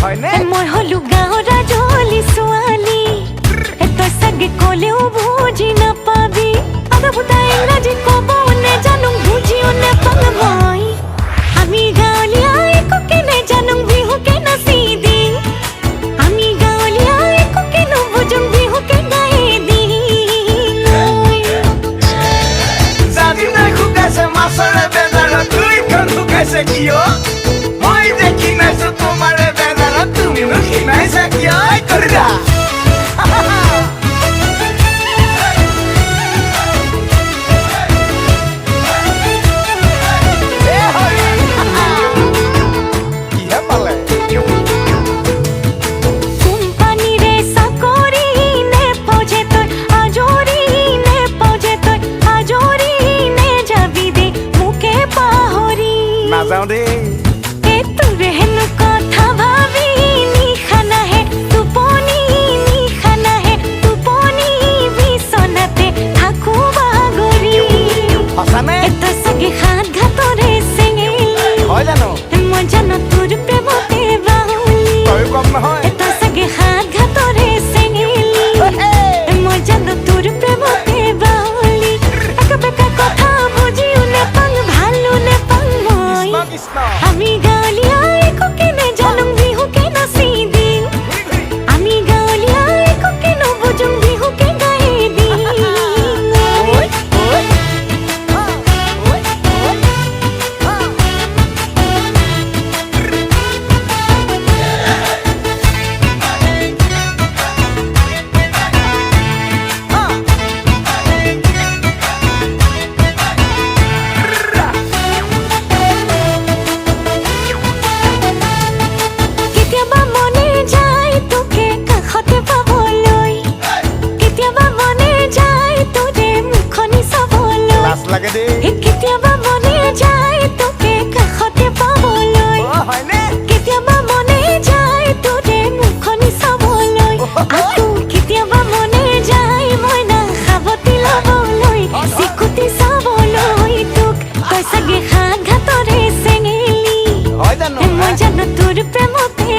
হয়নে মই হলো গাঁৱৰ জলি ছোৱালী তই চাগে ক'লেও বুজি নাপাবি আধা ফুটা ইংৰাজী ক'ব নেজানো বুজিও নেপাং মই আমি গাঁৱলীয়া একোকে নেজানো বিহুকে নাচি দিম আমি গাঁৱলীয়া একোকে নুবুজো বিহুকে গাই দিম জানি নাই শুকাইছে মাছৰে বেজাৰত দুইখন শুকাইছে কিয় মই দেখি নাইছো তোমাৰে বেজাৰত তুমি মোক খিনাইছা কিয় কৰিলা নাযাওঁ দেই তোৰে হেনো কথা ভাবি নিশা নাহে টোপনি বিচনাতে থাকো বাগৰি সঁচানে তই চাগে হাত ঘাটৰে চেঙেলি হয় জানো মই জানো তোৰ প্ৰেমতে বাহুলি তই কম নহয় তই চাগে হাত ঘাটৰে চেঙেলি মই জানো তোৰ প্ৰেমতে বাহুলি একা বেকা কথা বুজিও নেপাং ভালো নেপাং মই আমি গাঁৱলীয়া একোকে নেজানো বিহুকে নাচি দিম আমি গাঁৱলীয়া একোকে নুবুজো বিহুকে গাই দিম কেতিয়াবা মনে যায় তোকে কাষতে পাবলৈ কেতিয়াবা মনে যায় তোৰে মুখনি চাবলৈ লাজ লাগে দেই কেতিয়াবা মনে যায় তোকে কাষতে পাবলৈ হয়নে কেতিয়াবা মনে যায় তোৰে মুখনি চাবলৈ আকৌ কেতিয়াবা মনে যায় মই নাখাবতি ল'বলৈ চিকুটি চাবলৈ তোক তই চাগে হাত ঘাটৰে চেঙেলি হয় জানো মই জানো তোৰ প্ৰেমতে